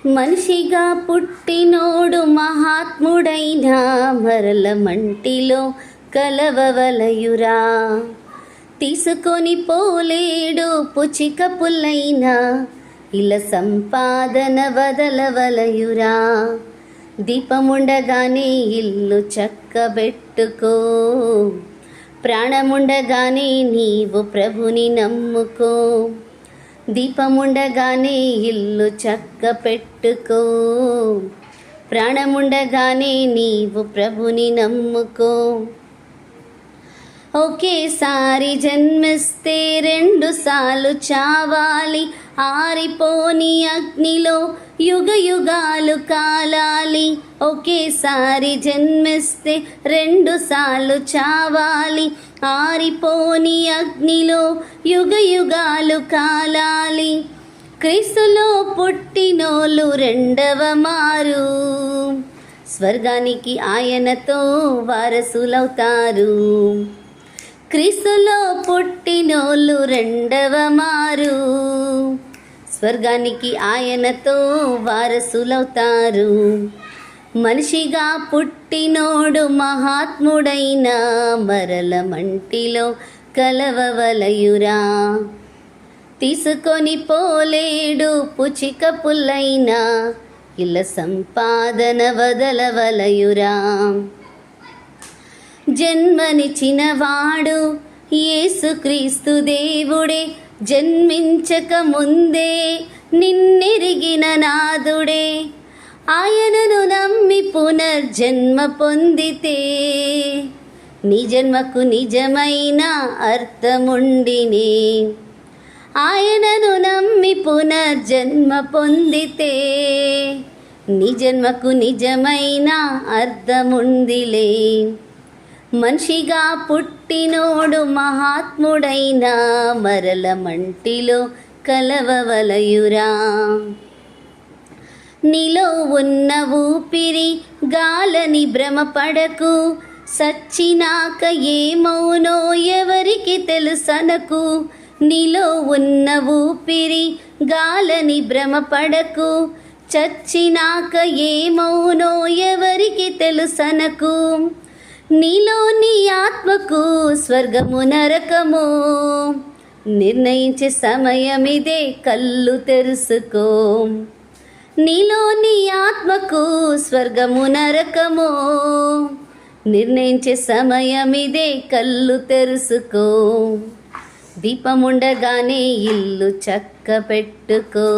మనిషిగా పుట్టినోడు మహాత్ముడైనా మరల మంటిలో కలవవలయురా. తీసుకొని పోలేడు పుచిక పుల్లైనా ఇలా సంపాదన వదలవలయురా. దీపముండగానే ఇల్లు చక్కబెట్టుకో, ప్రాణముండగానే నీవు ప్రభుని నమ్ముకో. దీపముండగానే ఇల్లు చక్క పెట్టుకో, ప్రాణముండగానే నీవు ప్రభుని నమ్ముకో. ఒకేసారి జన్మిస్తే 2 సార్లు చావాలి, ఆరిపోని అగ్నిలో యుగ యుగాలు కాలాలి. ఒకేసారి జన్మిస్తే 2 సార్లు చావాలి, ఆరిపోని అగ్నిలో యుగ యుగాలు కాలాలి. క్రీస్తులో పుట్టినోళ్ళు 2వ మారు స్వర్గానికి ఆయనతో వారసులవుతారు. క్రీస్తులో పుట్టినోళ్ళు 2వ మారు స్వర్గానికి ఆయనతో వారసులవుతారు. మనిషిగా పుట్టినోడు మహాత్ముడైనా మరల మంటిలో కలవవలయురా. తీసుకొని పోలేడు పుచిక పుల్లైనా ఇలా సంపాదన వదలవలయురా. జన్మనిచ్చినవాడు యేసుక్రీస్తు దేవుడే, జన్మించక ముందే నిన్నెరిగిన నాదుడే. ఆయనను నమ్మి పునర్జన్మ పొందితే నీ జన్మకు నిజమైన అర్థముండినే. ఆయనను నమ్మి పునర్జన్మ పొందితే నీ జన్మకు నిజమైన అర్థముందిలే. మనిషిగా పుట్టినోడు మహాత్ముడైనా మరల మంటిలో కలవవలయురా. నీలో ఉన్న ఊపిరి గాలని భ్రమపడకు, సచ్చినాక ఏమౌనో ఎవరికి తెలుసనకు. నీలో ఉన్న ఊపిరి గాలని భ్రమపడకు, చచ్చినాక ఏమౌనో ఎవరికి తెలుసనకు. నీలో నీ ఆత్మకు స్వర్గము నరకము నిర్ణయించే సమయమిదే, కళ్ళు తెరుసుకో. నీలో నీ ఆత్మకు స్వర్గము నరకము నిర్ణయించే సమయమిదే, కళ్ళు తెరుసుకో. దీపముండగానే ఇల్లు చక్క పెట్టుకో.